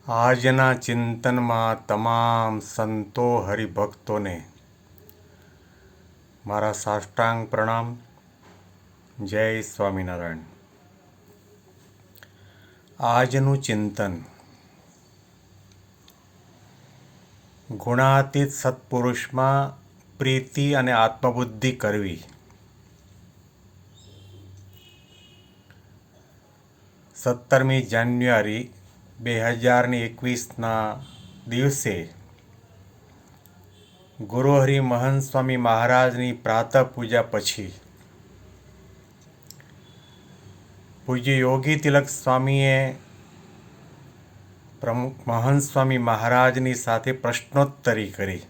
આજના ચિંતનમાં તમામ સંતો હરિભક્તોને મારા સાષ્ટાંગ પ્રણામ. જય સ્વામિનારાયણ. આજનું ચિંતન: ગુણાતીત સત્પુરુષમાં પ્રીતિ અને આત્મબુદ્ધિ કરવી. 17મી જાન્યુઆરી 2021ના દિવસે ગુરુહરિ મહંત સ્વામી મહારાજની પ્રાતઃ પૂજા પછી પૂજ્ય યોગી તિલક સ્વામીએ પ્રમુખ મહંત સ્વામી મહારાજની સાથે પ્રશ્નોત્તરી કરી.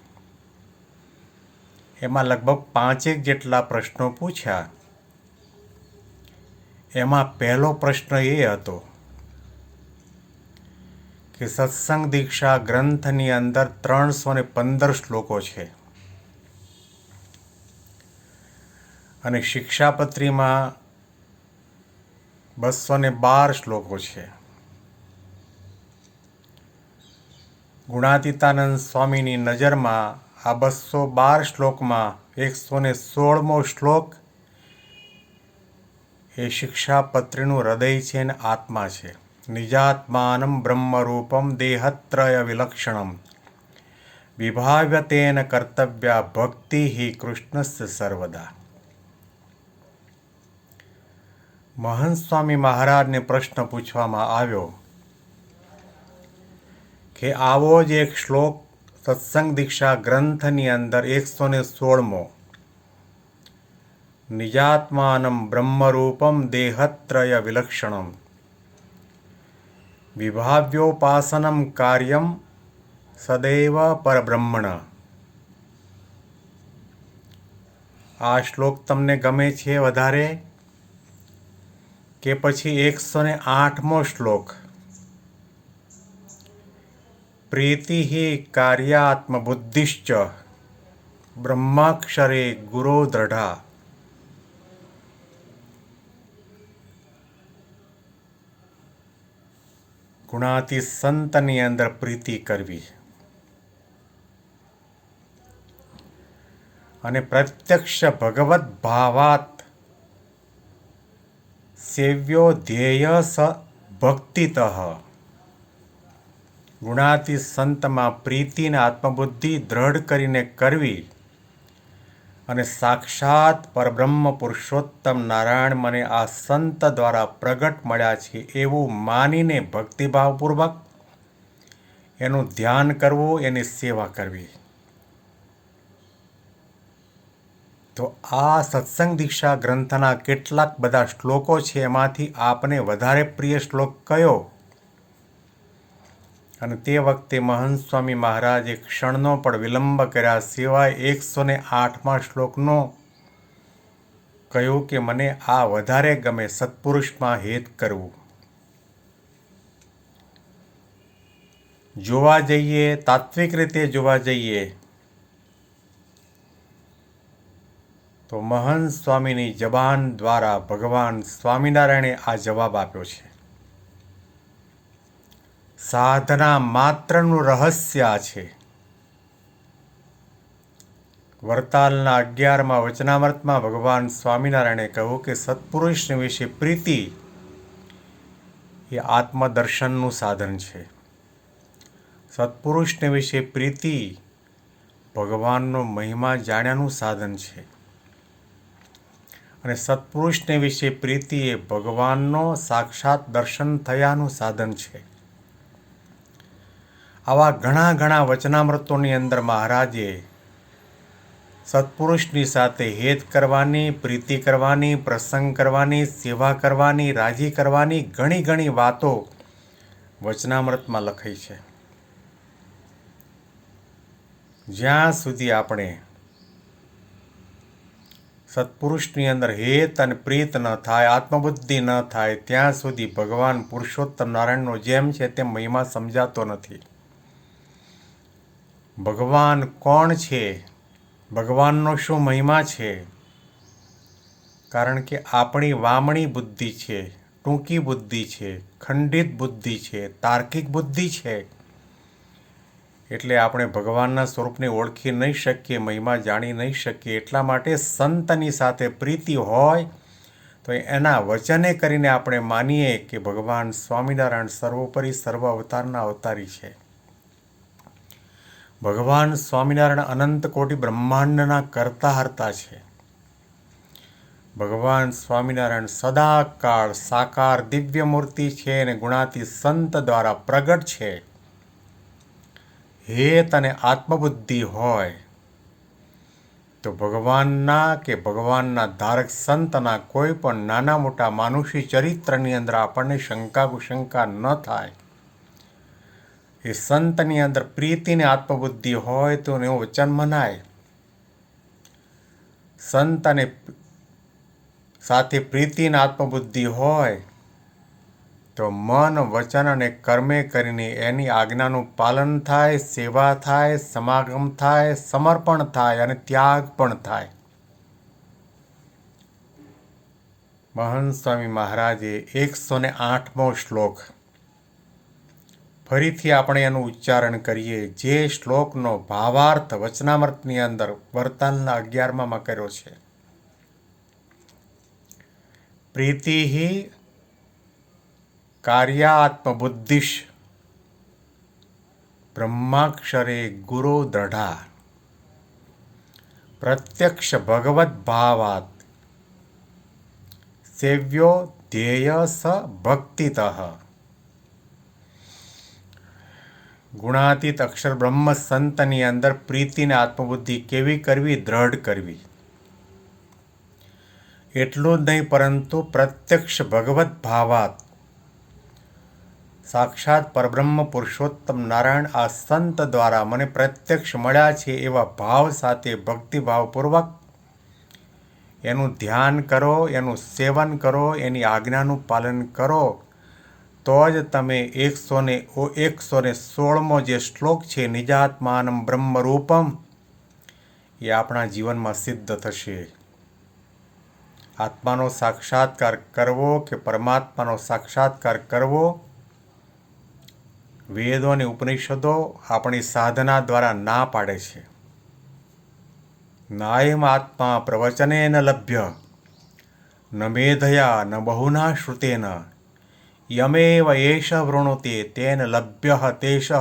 એમાં લગભગ 5 જેટલા પ્રશ્નો પૂછ્યા. એમાં પહેલો પ્રશ્ન એ હતો કે સત્સંગ દીક્ષા ગ્રંથની અંદર 315 શ્લોકો છે અને શિક્ષાપત્રીમાં 212 શ્લોકો છે. ગુણાતીતાનંદ સ્વામીની નજરમાં આ 212 શ્લોકમાં 116મો શ્લોક એ શિક્ષાપત્રીનું હૃદય છે અને આત્મા છે. નિજાત્માનમ બ્રહ્મરૂપમ દેહત્રય વિલક્ષણમ વિભાવ્યતેન કર્તવ્યા ભક્તિ હિ કૃષ્ણસ્ય સર્વદા. મહંત સ્વામી મહારાજને પ્રશ્ન પૂછવામાં આવ્યો કે આવો જ એક શ્લોક સત્સંગ દીક્ષા ગ્રંથની અંદર 116મો નિજાત્માનમ બ્રહ્મરૂપમ દેહત્રય વિલક્ષણમ વિભાવ્યોપાસનમ કાર્યમ સદૈવ પરબ્રહ્મણ. આ શ્લોક તમને ગમે છે વધારે કે પછી 108મો શ્લોક પ્રીતિ કાર્યાત્મબુદ્ધિશ્ચ બ્રહ્માક્ષરે ગુરો દ્રઢા. ગુણાતીત સંતની અંદર પ્રીતિ કરવી અને પ્રત્યક્ષ ભગવત ભાવાત સેવ્યો ધ્યેય સ ભક્તિતઃ. ગુણાતીત સંતમાં પ્રીતિ અને આત્મબુદ્ધિ દ્રઢ કરીને કરવી અને સાક્ષાત પરબ્રહ્મ પુરુષોત્તમ નારાયણ મને આ સંત દ્વારા પ્રગટ મળ્યા છે એવું માનીને ભક્તિભાવપૂર્વક એનું ધ્યાન કરવું, એની સેવા કરવી. તો આ સત્સંગ દીક્ષા ગ્રંથના કેટલાક બધા શ્લોકો છે. એમાંથી આપને વધારે પ્રિય શ્લોક કયો? અને તે વખતે મહંત સ્વામી મહારાજે ક્ષણનો પણ વિલંબ કર્યા સિવાય 108મા શ્લોકનો કહ્યું કે મને આ વધારે ગમે, સત્પુરુષમાં હેત કરવું. જોવા જઈએ, તાત્વિક રીતે જોવા જઈએ તો મહંત સ્વામીની જબાન દ્વારા ભગવાન સ્વામિનારાયણે આ જવાબ આપ્યો છે. સાધના માત્રનું રહસ્ય છે. વરતાલના 11મા વચનામૃતમાં ભગવાન સ્વામિનારાયણે કહ્યું કે સત્પુરુષ વિશે પ્રીતિ એ આત્મદર્શનનું સાધન છે. સત્પુરુષને વિશે પ્રીતિ ભગવાનનો મહિમા જાણ્યાનું સાધન છે અને સત્પુરુષને વિશે પ્રીતિ એ ભગવાનનો સાક્ષાત દર્શન થયાનું સાધન છે. આવા ઘણા વચનામૃતોની અંદર મહારાજે સત્પુરુષની સાથે હેત કરવાની, પ્રીતિ કરવાની, પ્રસંગ કરવાની, સેવા કરવાની, રાજી કરવાની ઘણી વાતો વચનામૃતમાં લખાઈ છે. જ્યાં સુધી આપણે સત્પુરુષની અંદર હેત અને પ્રીત ન થાય, આત્મબુદ્ધિ ન થાય, ત્યાં સુધી ભગવાન પુરુષોત્તમ નારાયણનો જેમ છે તેમ મહિમા સમજાતો નથી. ભગવાન કોણ છે? ભગવાનનો શું મહિમા છે? કારણ કે આપણી વામણી બુદ્ધિ છે, ટૂંકી બુદ્ધિ છે, ખંડિત બુદ્ધિ છે, તાર્કિક બુદ્ધિ છે. એટલે આપણે ભગવાનના સ્વરૂપને ઓળખી નહીં શકીએ, મહિમા જાણી નહીં શકીએ. એટલા માટે સંતની સાથે પ્રીતિ હોય તો એના વચને કરીને આપણે માનીએ કે ભગવાન સ્વામિનારાયણ સર્વોપરી સર્વ અવતારના અવતારી છે. ભગવાન સ્વામિનારાયણ અનંત કોટી બ્રહ્માંડના કરતા હર્તા છે. ભગવાન સ્વામિનારાયણ સદાકાળ સાકાર દિવ્ય મૂર્તિ છે અને ગુણાતી સંત દ્વારા પ્રગટ છે. હેત અને આત્મબુદ્ધિ હોય તો ભગવાનના કે ભગવાનના ધારક સંતના કોઈ પણ નાના મોટા માનુષી ચરિત્રની અંદર આપણને શંકા કુશંકા ન થાય. એ સંતની અંદર પ્રીતિને આત્મબુદ્ધિ હોય તો એવું વચન મનાય. સંત અને સાથે પ્રીતિને આત્મબુદ્ધિ હોય તો મન વચન અને કર્મે કરીને એની આજ્ઞાનું પાલન થાય, સેવા થાય, સમાગમ થાય, સમર્પણ થાય અને ત્યાગ પણ થાય. મહંત સ્વામી મહારાજે 108મો શ્લોક ફરીથી આપણે એનું ઉચ્ચારણ કરીએ. જે શ્લોકનો ભાવાર્થ વચનામૃતની અંદર વર્તનના 11માં કર્યો છે. પ્રીતિ કાર્યાત્મબુદ્ધિશ બ્રહ્માક્ષરે ગુરો દ્રઢા પ્રત્યક્ષ ભગવદ ભાવાત સેવ્યો ધ્યેય સ ભક્તિતઃ. ગુણાતીત અક્ષર બ્રહ્મ સંતની અંદર પ્રીતિને આત્મબુદ્ધિ કેવી કરવી? દ્રઢ કરવી. એટલું જ નહીં પરંતુ પ્રત્યક્ષ ભગવત ભાવાત સાક્ષાત પરબ્રહ્મ પુરુષોત્તમ નારાયણ આ સંત દ્વારા મને પ્રત્યક્ષ મળ્યા છે એવા ભાવ સાથે ભક્તિભાવપૂર્વક એનું ધ્યાન કરો, એનું સેવન કરો, એની આજ્ઞાનું પાલન કરો તો જ તમે 116મો જે શ્લોક છે નિજાત્માનમ બ્રહ્મરૂપમ એ આપણા જીવનમાં સિદ્ધ થશે. આત્માનો સાક્ષાત્કાર કરવો કે પરમાત્માનો સાક્ષાત્કાર કરવો વેદો અને ઉપનિષદો આપણી સાધના દ્વારા ના પાડે છે. નાયમ આત્મા પ્રવચનેન લભ્ય ન મેધયા ન બહુના શ્રુતેન યમેવ એષ વૃણુતે તેન લભ્ય તેષ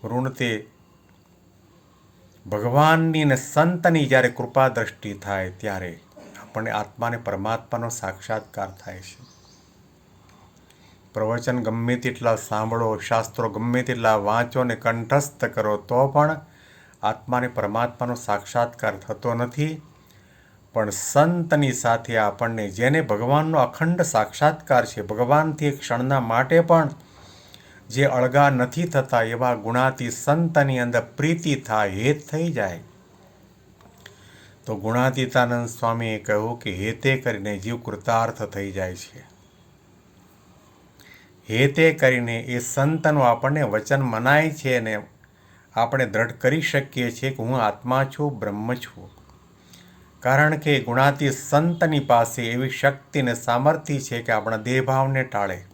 વૃણુતે. ભગવાનની અને સંતની જ્યારે કૃપા દ્રષ્ટિ થાય ત્યારે આપણને આત્માને પરમાત્માનો સાક્ષાત્કાર થાય છે. પ્રવચન ગમે તેટલા સાંભળો, શાસ્ત્રો ગમે તેટલા વાંચો ને કંઠસ્થ કરો તો પણ આત્માને પરમાત્માનો સાક્ષાત્કાર થતો નથી. પણ સંતની સાથે આપણને જેને ભગવાનનો અખંડ સાક્ષાત્કાર છે, ભગવાનથી એક ક્ષણના માટે પણ જે અળગા નથી થતા એવા ગુણાતી સંતની અંદર પ્રીતિ થાય, હેત થઈ જાય. તો ગુણાતીતાનંદ સ્વામીએ કહ્યું કે હેતે કરીને જીવ કૃતાર્થ થઈ જાય છે. હેતે કરીને એ સંતનું આપણને વચન મનાય છે અને આપણે દ્રઢ કરી શકીએ છીએ કે હું આત્મા છું, બ્રહ્મ છું. કારણ કે ગુણાતી સંતની પાસે એવી શક્તિ અને સામર્થ્ય છે કે આપણા દેહભાવને ટાળે,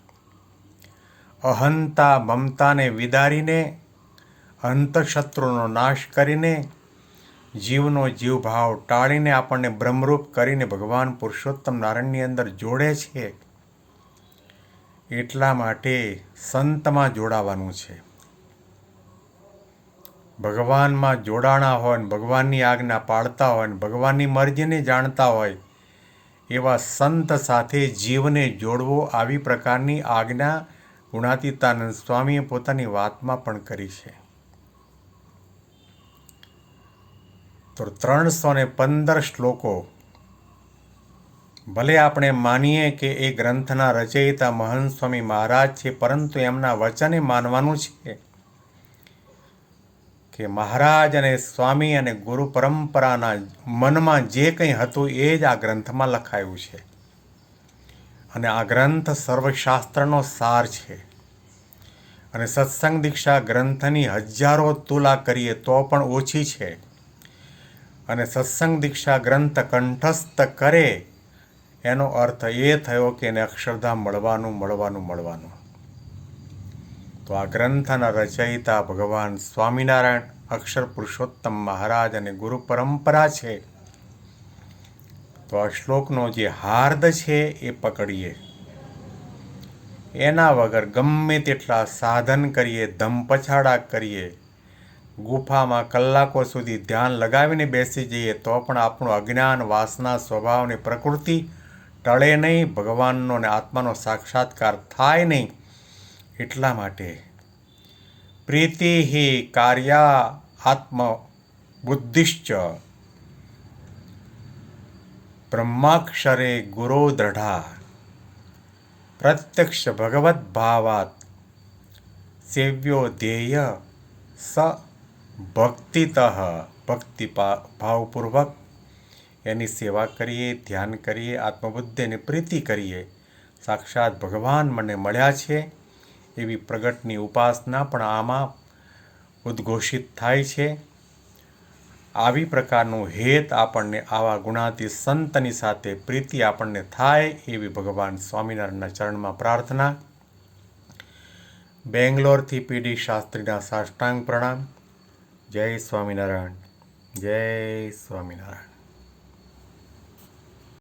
અહંતા મમતાને વિદારીને, અંતઃશત્રુનો નાશ કરીને, જીવનો જીવભાવ ટાળીને આપણને બ્રહ્મરૂપ કરીને ભગવાન પુરુષોત્તમ નારાયણની અંદર જોડે છે. એટલા માટે સંતમાં જોડાવાનું છે. ભગવાનમાં જોડાણા હોય ને ભગવાનની આજ્ઞા પાળતા હોય ને ભગવાનની મરજીને જાણતા હોય એવા સંત સાથે જીવને જોડવો, આવી પ્રકારની આજ્ઞા ગુણાતીતાનંદ સ્વામીએ પોતાની વાતમાં પણ કરી છે. તો 315 શ્લોકો ભલે આપણે માનીએ કે એ ગ્રંથના રચયિતા મહંત સ્વામી મહારાજ છે, પરંતુ એમના વચને માનવાનું છે કે મહારાજ અને સ્વામી અને ગુરુ પરંપરાના મનમાં જે કંઈ હતું એ જ આ ગ્રંથમાં લખાયું છે. અને આ ગ્રંથ સર્વશાસ્ત્રનો સાર છે. અને સત્સંગ દીક્ષા ગ્રંથની હજારો તુલા કરીએ તો પણ ઓછી છે. અને સત્સંગ દીક્ષા ગ્રંથ કંઠસ્થ કરે એનો અર્થ એ થયો કે એને અક્ષરધામ મળવાનું. તો આ ગ્રંથના રચયિતા ભગવાન સ્વામિનારાયણ અક્ષર પુરુષોત્તમ મહારાજ અને ગુરુ પરંપરા છે. તો આ શ્લોકનો જે હાર્દ છે એ પકડીએ. એના વગર ગમે તેટલા સાધન કરીએ, ધમપછાડા કરીએ, ગુફામાં કલાકો સુધી ધ્યાન લગાવીને બેસી જઈએ તો પણ આપણું અજ્ઞાન, વાસના, સ્વભાવની પ્રકૃતિ ટળે નહીં, ભગવાનનો અને આત્માનો સાક્ષાત્કાર થાય નહીં. એટલા માટે પ્રીતિ કાર્યા આત્મબુદ્ધિશ્ચ બ્રહ્માક્ષરે ગુરો દ્રઢા પ્રત્યક્ષ ભગવદ ભાવાત સેવ્યો ધ્યેય સ ભક્તિતઃ ભક્તિ ભાવપૂર્વક એની સેવા કરીએ, ધ્યાન કરીએ, આત્મબુદ્ધિ અને પ્રીતિ કરીએ. સાક્ષાત ભગવાન મને મળ્યા છે એવી પ્રગટની ઉપાસના પણ આમાં ઉદ્ઘોષિત થાય છે. આવી પ્રકારનું હેત આપણને આવા ગુણાતી સંતની સાથે પ્રીતિ આપણને થાય એવી ભગવાન સ્વામિનારાયણના ચરણમાં પ્રાર્થના. બેંગ્લોરથી પીડી શાસ્ત્રીના સાષ્ટાંગ પ્રણામ. જય સ્વામિનારાયણ. જય સ્વામિનારાયણ.